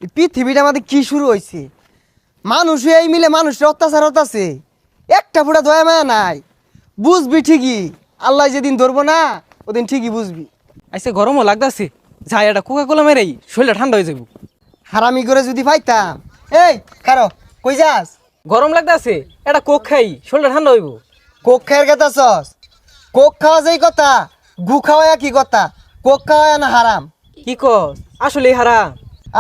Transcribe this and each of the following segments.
এই পৃথিবীটা আমাদের কি শুরু হয়েছে? মানুষ এই মিলে মানুষের অত্যাচার হতাছে, একটা ফুটা দয়া মায়া নাই। বুঝবি ঠিকই, আল্লাহ যেদিন ধরবো না ওদিন ঠিকই বুঝবি। আইসে গরমও লাগতাছে, যাই একটা কোকা কোলা মেরেই শরীরটা ঠান্ডা হয়ে যাব। হারামি করে যদি পাইতাম। এই কারো কই যাস? গরম লাগতাছে, একটা কোক খাই শরীরটা ঠান্ডা হইব। কোক খায়ের কথা সস? কোক খাওয়া যেই কথা, গু খাওয়া কি কথা? কোক খাওয়া না হারাম? কি কস আসলে হারাম?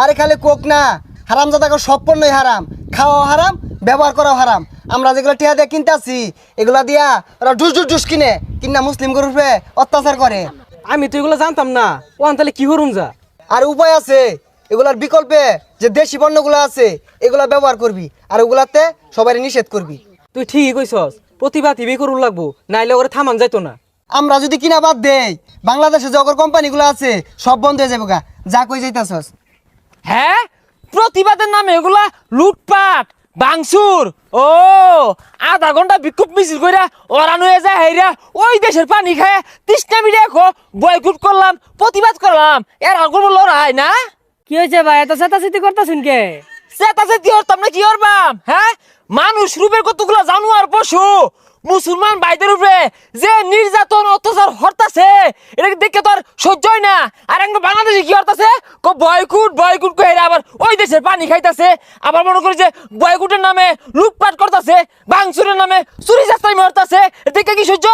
আরে খালি কোক না, হারাম জাদাকে সব পণ্যই হারাম। খাওয়া হারাম, ব্যবহার করাও হারাম। আমরা যেগুলো টিয়া দিয়ে কিনতে আসি, এগুলা দিয়া ওরা ডুস কিনে কিনা মুসলিম গরুপে অত্যাচার করে। আমি তো এগুলো জানতাম না, ওয়ান তাহলে কি করুন যা? আর উপায় আছে, এগুলার বিকল্পে যে দেশি পণ্যগুলো আছে এগুলা ব্যবহার করবি, আর ওগুলাতে সবাই নিষেধ করবি। তুই ঠিকই কইছস, প্রতিভা টিভি করুন লাগবো, নাইলে ওরে থামান যাইতো না। আমরা যদি কিনা বাদ দেই, বাংলাদেশে যে অগর কোম্পানিগুলো আছে সব বন্ধ হয়ে যাবো গা। যা কই যাইতাছস? হ্যাঁ, প্রতিবাদের নামে এগুলা লুটপাট বাংসুর। ও আধা ঘন্টা বিক্ষোভ মিছিল কইরা ওরান হয়ে যায় হেরা ওই দেশের পানি খায় তৃষ্ণা মিডিয়া বয়কুট করলাম, প্রতিবাদ করলাম, এর আগুন লড়াই না। কি হয়েছে ভাই, এত চেতাচেতি করতেছেন কে? চেতাছে কি হরতাম না কি হরবাম? হ্যাঁ, মানুষ রূপের কতগুলো জানোয়ার পশু মুসলমান ভাইদের উপরে যে নির্যাতন অত্যাচার হরতাছে, এটা দেখে তো আর সহ্য হয় না। আর একটা বাংলাদেশে কি হরতাছে, বয়কুট কই আবার ওই দেশের পানি খাইতাছে। আবার মনে করি যে বয়কুটের নামে লুটপাট করতেছে, বাংসুরের নামে চুরি চাস্তাই মারতাছে, দেখে কি সহ্য?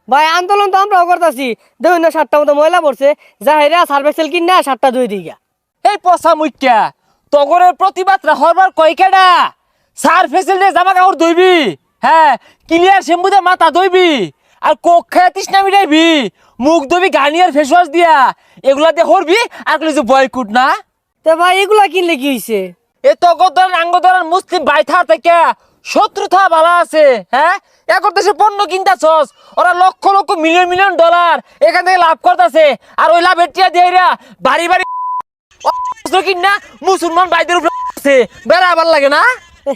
ভাই আন্দোলন তো আমরাও করতেছি, দেখুন না 7টা মতো ময়লা পড়ছে, যা হেরা সার্ভেসেল কিন না 7টা ধুই দিগা। এই পচা মুখ্যা তগরের প্রতিবাদটা হরবার কয়কেডা? সার ফেসিলিটি জামা কাপড় ধুইবি, হ্যাঁ, ক্লিয়ার শ্যাম্পু দিয়ে মাথা ধুইবি, আর কোক খায় তৃষ্ণা মিটাইবি, মুখ ধুবি গার্নিয়ার ফেস ওয়াশ দিয়া, এগুলা দিয়ে হরবি। আর কইলি যে বয়কুট না? তো ভাই এগুলা কিনলে কি হয়েছে? এ তগর আঙ্গদরার মুসলিম বাইথা থেকে শত্রুতা ভালো আছে। হ্যাঁ, এখন দেশে পণ্য কিনতাছস, ওরা লক্ষ লক্ষ মিলিয়ন ডলার এখান থেকে লাভ করতেছে, আর ওই লাভের টিয়া দিয়ে বাড়ি বাড়ি কিনা মুসলমান ভাইদের উপরে বেড়া আবার লাগে না।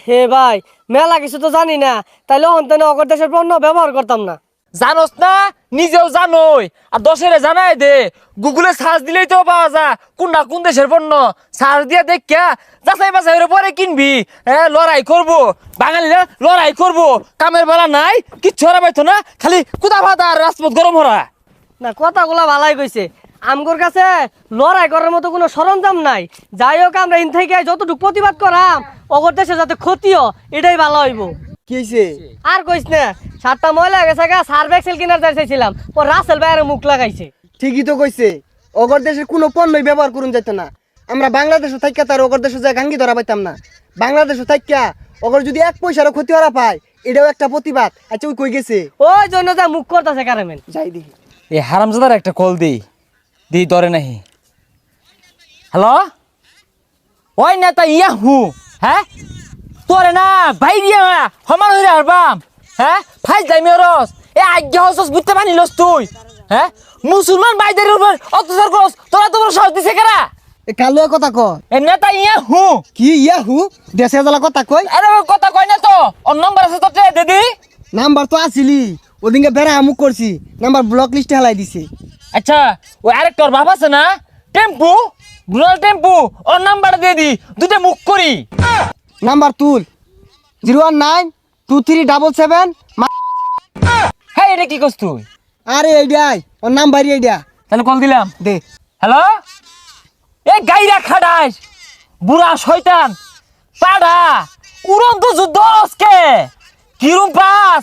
হে ভাই, মেলা কিছু তো জানি না, তাইলে অন্তনে অগর দেশের পণ্য ব্যবহার করতাম না। জানোস না, নিজেও জানোই, আর দশেরে জানাই দে। গুগলে সার্চ দিলেই তো পাওয়া যায় কোনটা কোন দেশের পণ্য। সার্চ দিয়া দেখা যাচাই বাছাই পরে কিনবি। হ্যাঁ, লড়াই করবো, বাঙালিরা লড়াই করবো, কামের বেলা নাই, কিচ্ছু হরা পাইতো না, খালি কুদা ভাতা আর রাজপথ গরম হরা। না, কথাগুলা ভালাই কইছে, আমগোর কাছে লড়াই করার মতো কোনো সরঞ্জাম নাই। যাই হোক, আমরা ইন থেকে যতটুকু প্রতিবাদ করাম অগর দেশে যাতে ক্ষতিও, এটাই ভালো হইব। কি হয়েছে? আর কইস না, 7টা ময়লা গেছে গা, সার্ভেক্সেল কিনার চাইছিলাম, ও রাসেল ভাইয়ের মুখ লাগাইছে। ঠিকই তো কইছে, অগর দেশের কোনো পণ্যই ব্যবহার করুন যেত না। আমরা বাংলাদেশে থাইকা তার অগর দেশে যায় গাঙ্গি ধরা পাইতাম না। বাংলাদেশে থাইকা অগর যদি 1 পয়সারও ক্ষতি হরা পায়, এটাও একটা প্রতিবাদ। আচ্ছা ওই কই গেছে? ওই জন্য যা মুখ করতেছে কারেমেন। যাই দেখি। এই হারামজাদার একটা কল দি ধরে নাহি। হ্যালো, ওই নেতা ইয়াহু, হ্যাঁ, তোরে না বাইরিয়া সমান হইরে হারবাম। হ্যাঁ, ফাইজ যাইমি রস এ আজ্ঞা হসস বুঝতে পারিলস তুই? হ্যাঁ, মুসলমান ভাইদের উপর অত্যাচার করস, তোরা তোমার সাহস দিছে কেরা? এ কালো কথা কয়। এ নেতা ইয়াহু। কি ইয়াহু? দেশে জ্বালা কথা কই। আরে ওই কথা কই না তো, ওর নম্বর আছে তো, দিদি। নাম্বার তো আসিলি, ওদিনকে বেড়া আমুক করছি, নাম্বার ব্লক লিস্টে হেলাই দিছে। আচ্ছা, ওই আরেকটার বাপ আছে না, টেম্পু, রুরাল টেম্পু, ওর নাম্বার দিয়ে দি, দুটো মুখ করি। নাম্বার তুল, 0192377। হ্যাঁ, এটা কি করছ তুই? আরে এইটাই ওর নাম্বারই এইটা। তাহলে কল দিলাম। দে। হ্যালো, এ গাইরা খাডাস, বুড়া শয়তান, পাড়া, উড়ন্ত যুদ্ধ আজকে, কিরম পাস,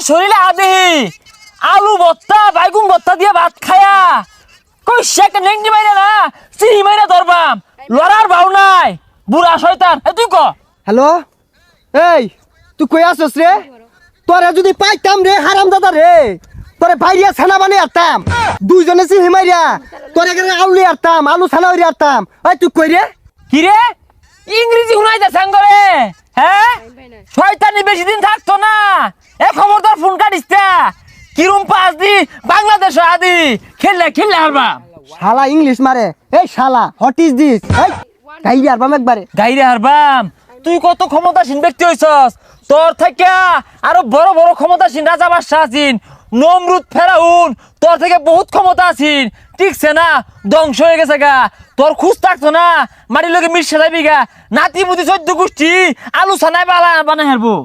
শরীরে আদেহি, আলু ভর্তা, বাইগুন ভর্তা দিয়ে ভাত খায়া, কই শেখ নেংটি মাইরা না, চিনি মাইরা ধরবাম, লড়ার ভাও নাই, বুড়া শয়তান। এ তুই ক। হ্যালো, এই তুই কই আসছ রে? তোরে যদি পাইতাম রে হারাম দাদা রে, তোরে বাইরিয়া ছানা বানিয়ে আরতাম, দুইজনে চিনি মাইরা তোরে এখানে আউলি আরতাম, আলু ছানা হইরে আরতাম। এই তুই কই রে? কি রে, ইংরেজি শুনাইতে সাঙ্গরে? হ্যাঁ, শয়তানি বেশি দিন থাকতো না, এ খবরদার ফোন কাটিস না। কিরম পাস দি বাংলাদেশ আদি খেললে হারবা। শালা ইংলিশ মারে। এই শালা, হোয়াট ইজ দিস? এই গাইরি আরবাম একবারে। গাইরে হারবাম? তুই কত ক্ষমতাসীন ব্যক্তি হইছস, তোর থেকে আরো বড় বড় ক্ষমতাসীন রাজা বাদশাহ আছেন, নমরুদ ফেরাউন তোর থেকে বহুত ক্ষমতা আছিস ঠিকছে না ধ্বংস হয়ে গেছে গা তোর খুঁজ থাকতো না মাটির লোকে মিশে যাবি গা নাতি মুতি 14 গোষ্ঠী আলু ছানায় বানায় হারবো